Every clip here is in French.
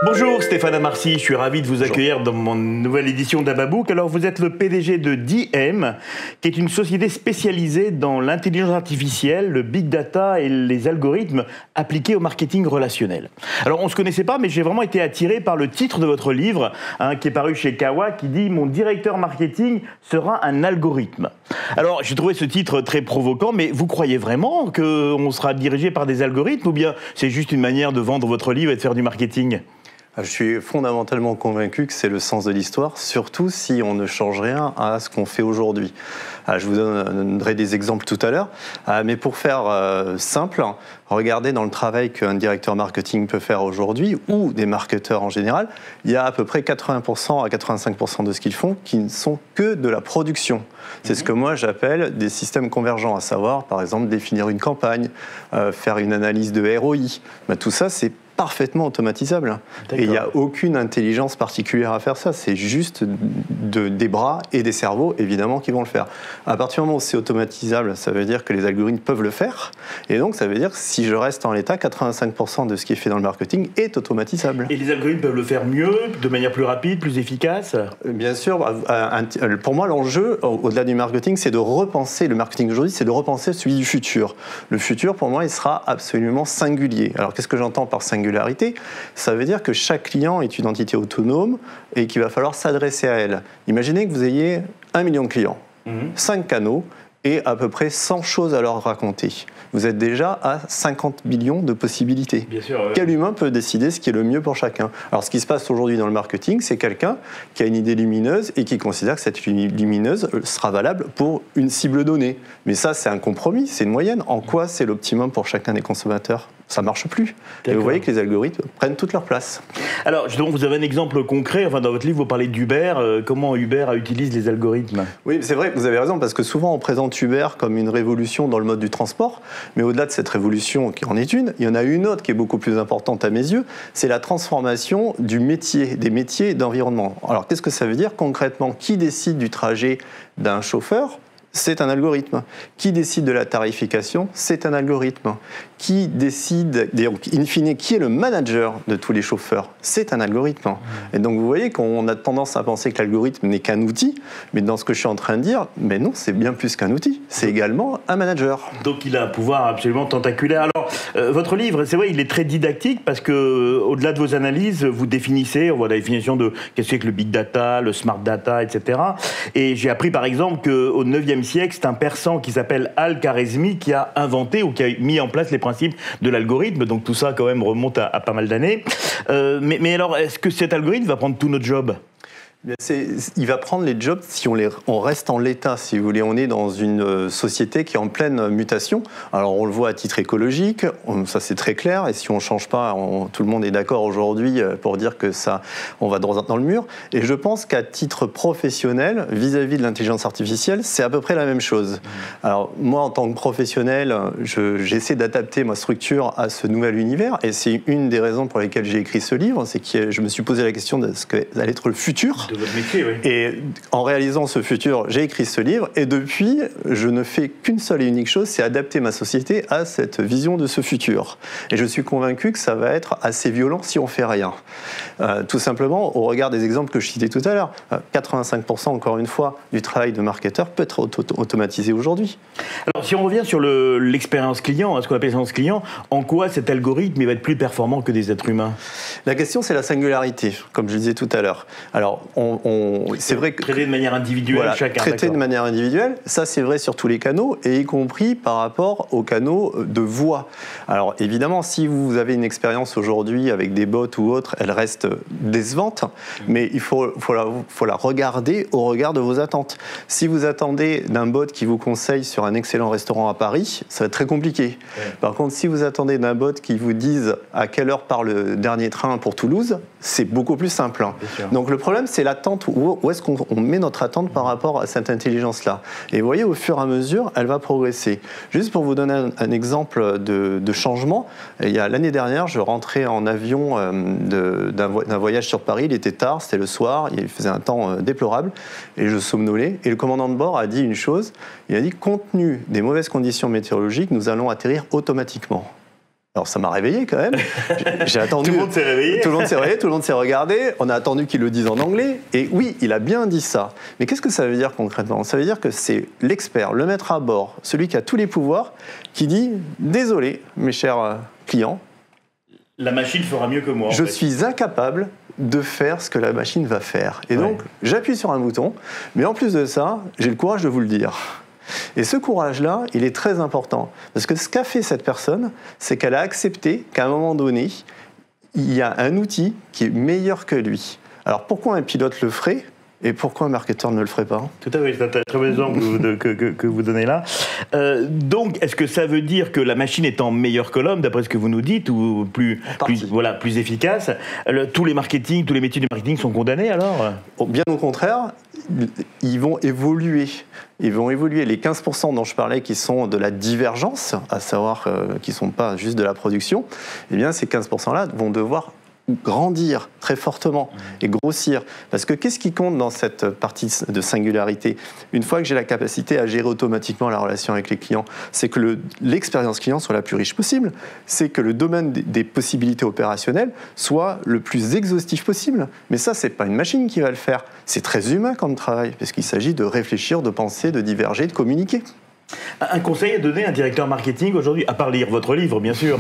Bonjour Stéphane Amarcy, je suis ravi de vous accueillir dans mon nouvelle édition d'Ababook. Alors vous êtes le PDG de DM, qui est une société spécialisée dans l'intelligence artificielle, le big data et les algorithmes appliqués au marketing relationnel. Alors on ne se connaissait pas, mais j'ai vraiment été attiré par le titre de votre livre, qui est paru chez Kawa, qui dit « Mon directeur marketing sera un algorithme ». Alors j'ai trouvé ce titre très provoquant, mais vous croyez vraiment qu'on sera dirigé par des algorithmes ou bien c'est juste une manière de vendre votre livre et de faire du marketing ? Je suis fondamentalement convaincu que c'est le sens de l'histoire, surtout si on ne change rien à ce qu'on fait aujourd'hui. Je vous donnerai des exemples tout à l'heure, mais pour faire simple, regardez dans le travail qu'un directeur marketing peut faire aujourd'hui, ou des marketeurs en général, il y a à peu près 80% à 85% de ce qu'ils font qui ne sont que de la production. C'est ce que moi j'appelle des systèmes convergents, à savoir par exemple définir une campagne, faire une analyse de ROI. Tout ça c'est parfaitement automatisable. Et il n'y a aucune intelligence particulière à faire ça. C'est juste des bras et des cerveaux, évidemment, qui vont le faire. À partir du moment où c'est automatisable, ça veut dire que les algorithmes peuvent le faire. Et donc, ça veut dire que si je reste en l'état, 85% de ce qui est fait dans le marketing est automatisable. Et les algorithmes peuvent le faire mieux, de manière plus rapide, plus efficace ? Bien sûr. Pour moi, l'enjeu, au-delà du marketing, c'est de repenser, le marketing d'aujourd'hui, c'est de repenser celui du futur. Le futur, pour moi, il sera absolument singulier. Alors, qu'est-ce que j'entends par singulier ? Ça veut dire que chaque client est une entité autonome et qu'il va falloir s'adresser à elle. Imaginez que vous ayez 1 million de clients, 5 canaux et à peu près 100 choses à leur raconter. Vous êtes déjà à 50 millions de possibilités. Bien sûr, ouais. Quel humain peut décider ce qui est le mieux pour chacun ? Alors, ce qui se passe aujourd'hui dans le marketing, c'est quelqu'un qui a une idée lumineuse et qui considère que cette lumineuse sera valable pour une cible donnée. Mais ça, c'est un compromis, c'est une moyenne. En quoi c'est l'optimum pour chacun des consommateurs ? Ça ne marche plus. Et vous voyez que les algorithmes prennent toute leur place. Alors, justement, vous avez un exemple concret. Enfin, dans votre livre, vous parlez d'Uber. Comment Uber utilise les algorithmes ? Oui, c'est vrai, vous avez raison, parce que souvent, on présente Uber comme une révolution dans le mode du transport. Mais au-delà de cette révolution, qui en est une, il y en a une autre qui est beaucoup plus importante à mes yeux. C'est la transformation du métier, des métiers d'environnement. Alors, qu'est-ce que ça veut dire concrètement ? Qui décide du trajet d'un chauffeur ? C'est un algorithme. Qui décide de la tarification ? C'est un algorithme. Qui décide, in fine, qui est le manager de tous les chauffeurs ? C'est un algorithme. Et donc vous voyez qu'on a tendance à penser que l'algorithme n'est qu'un outil, mais dans ce que je suis en train de dire, mais non, c'est bien plus qu'un outil, c'est également un manager. Donc il a un pouvoir absolument tentaculaire. Alors, votre livre, c'est vrai, il est très didactique parce que, au-delà de vos analyses, vous définissez, on voit la définition de qu'est-ce que c'est que le big data, le smart data, etc. Et j'ai appris par exemple qu'au 9e siècle, c'est un Persan qui s'appelle Al-Khwarizmi qui a inventé ou qui a mis en place les principes de l'algorithme. Donc tout ça quand même remonte à pas mal d'années. Mais alors, est-ce que cet algorithme va prendre tous nos jobs ? Il va prendre les jobs si on reste en l'état, si vous voulez. On est dans une société qui est en pleine mutation. Alors on le voit à titre écologique, ça c'est très clair. Et si on ne change pas, tout le monde est d'accord aujourd'hui pour dire que ça, on va droit dans le mur. Et je pense qu'à titre professionnel, vis-à-vis de l'intelligence artificielle, c'est à peu près la même chose. Alors moi, en tant que professionnel, j'essaie d'adapter ma structure à ce nouvel univers. Et c'est une des raisons pour lesquelles j'ai écrit ce livre. C'est que je me suis posé la question de ce que allait être le futur. De votre métier, oui. Et en réalisant ce futur, j'ai écrit ce livre et depuis, je ne fais qu'une seule et unique chose, c'est adapter ma société à cette vision de ce futur. Et je suis convaincu que ça va être assez violent si on fait rien. Tout simplement, au regard des exemples que je citais tout à l'heure, 85% encore une fois du travail de marketeur peut être automatisé aujourd'hui. Alors si on revient sur l'expérience client, ce qu'on appelle l'expérience client, en quoi cet algorithme il va être plus performant que des êtres humains ? La question c'est la singularité, comme je le disais tout à l'heure. Alors c'est vrai que traiter de manière individuelle, voilà, chacun. Traiter de manière individuelle, ça c'est vrai sur tous les canaux, et y compris par rapport aux canaux de voix. Alors évidemment, si vous avez une expérience aujourd'hui avec des bots ou autres, elle reste décevante, mais il faut la regarder au regard de vos attentes. Si vous attendez d'un bot qui vous conseille sur un excellent restaurant à Paris, ça va être très compliqué. Ouais. Par contre, si vous attendez d'un bot qui vous dise à quelle heure part le dernier train pour Toulouse, c'est beaucoup plus simple. Donc le problème, c'est l'attente. Où est-ce qu'on met notre attente par rapport à cette intelligence-là ? Et vous voyez, au fur et à mesure, elle va progresser. Juste pour vous donner un exemple de changement, l'année dernière, je rentrais en avion d'un voyage sur Paris, il était tard, c'était le soir, il faisait un temps déplorable, et je somnolais. Et le commandant de bord a dit une chose, il a dit, compte tenu des mauvaises conditions météorologiques, nous allons atterrir automatiquement. Alors ça m'a réveillé quand même. J'ai attendu. Tout le monde s'est réveillé. Tout le monde s'est réveillé, tout le monde s'est regardé. On a attendu qu'il le dise en anglais. Et oui, il a bien dit ça. Mais qu'est-ce que ça veut dire concrètement? Ça veut dire que c'est l'expert, le maître à bord, celui qui a tous les pouvoirs, qui dit « Désolé, mes chers clients. La machine fera mieux que moi. Je suis incapable de faire ce que la machine va faire. Et donc, j'appuie sur un bouton. Mais en plus de ça, j'ai le courage de vous le dire. » Et ce courage-là, il est très important. Parce que ce qu'a fait cette personne, c'est qu'elle a accepté qu'à un moment donné, il y a un outil qui est meilleur que lui. Alors pourquoi un pilote le ferait et pourquoi un marketeur ne le ferait pas? Tout à fait, c'est un très bon exemple que vous donnez là. Donc, est-ce que ça veut dire que la machine étant meilleure que l'homme, d'après ce que vous nous dites, ou plus efficace, tous les métiers du marketing sont condamnés alors? Bien au contraire, ils vont évoluer. Ils vont évoluer. Les 15% dont je parlais qui sont de la divergence, à savoir qui ne sont pas juste de la production, eh bien ces 15%-là vont devoir grandir très fortement et grossir. Parce que qu'est-ce qui compte dans cette partie de singularité? Une fois que j'ai la capacité à gérer automatiquement la relation avec les clients, c'est que l'expérience client soit la plus riche possible, c'est que le domaine des possibilités opérationnelles soit le plus exhaustif possible. Mais ça, c'est pas une machine qui va le faire. C'est très humain comme travail, parce qu'il s'agit de réfléchir, de penser, de diverger, de communiquer. Un conseil à donner à un directeur marketing aujourd'hui, à part lire votre livre, bien sûr.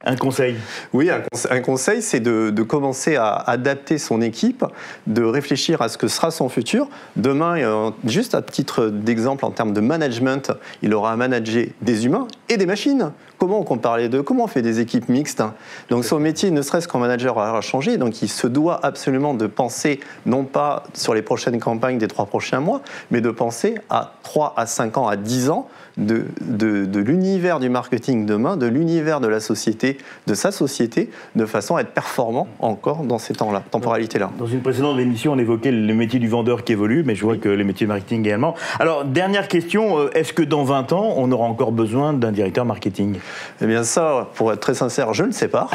Un conseil? Oui, un conseil, c'est de commencer à adapter son équipe, de réfléchir à ce que sera son futur. Demain, juste à titre d'exemple, en termes de management, il aura à manager des humains et des machines. Comment on compare les deux? Comment on fait des équipes mixtes? Donc son métier, ne serait-ce qu'en manager, aura changé. Donc il se doit absolument de penser, non pas sur les prochaines campagnes des 3 prochains mois, mais de penser à 3 à 5 ans, à 10 ans de l'univers du marketing demain, de l'univers de la société, de sa société, de façon à être performant encore dans ces temps-là, temporalité-là. Dans une précédente émission, on évoquait le métier du vendeur qui évolue, mais je vois que les métiers de marketing également. Alors, dernière question, est-ce que dans 20 ans, on aura encore besoin d'un directeur marketing? Eh bien ça, pour être très sincère, je ne sais pas.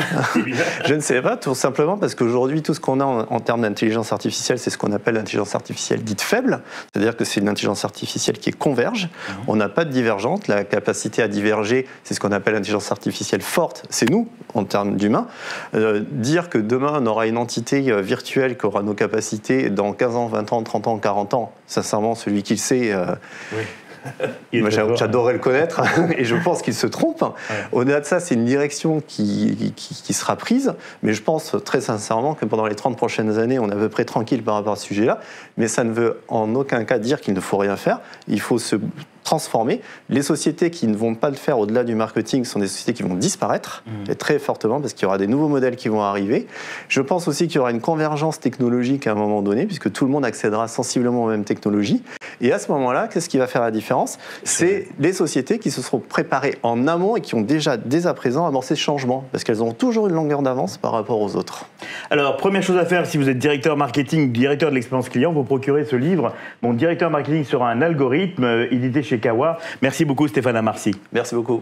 Je ne sais pas, tout simplement parce qu'aujourd'hui, tout ce qu'on a en termes d'intelligence artificielle, c'est ce qu'on appelle l'intelligence artificielle dite faible, c'est-à-dire que c'est une intelligence artificielle qui converge. On n'a pas de divergence. La capacité à diverger, c'est ce qu'on appelle l'intelligence artificielle forte, c'est nous, en termes d'humains. Dire que demain, on aura une entité virtuelle qui aura nos capacités dans 15 ans, 20 ans, 30 ans, 40 ans, sincèrement, celui qui le sait... Oui. Moi, j'adorerais le connaître et je pense qu'il se trompe. Ouais. Au-delà de ça, c'est une direction qui sera prise, mais je pense très sincèrement que pendant les 30 prochaines années, on est à peu près tranquille par rapport à ce sujet-là, mais ça ne veut en aucun cas dire qu'il ne faut rien faire. Il faut se transformer. Les sociétés qui ne vont pas le faire au-delà du marketing sont des sociétés qui vont disparaître, et très fortement, parce qu'il y aura des nouveaux modèles qui vont arriver. Je pense aussi qu'il y aura une convergence technologique à un moment donné, puisque tout le monde accédera sensiblement aux mêmes technologies. Et à ce moment-là, qu'est-ce qui va faire la différence? C'est les sociétés qui se seront préparées en amont et qui ont déjà, dès à présent, amorcé ce changement, parce qu'elles ont toujours une longueur d'avance par rapport aux autres. Alors, première chose à faire, si vous êtes directeur marketing, directeur de l'expérience client, vous procurez ce livre. Mon directeur marketing sera un algorithme, édité chez Kawa. Merci beaucoup Stéphane Amarcy. Merci beaucoup.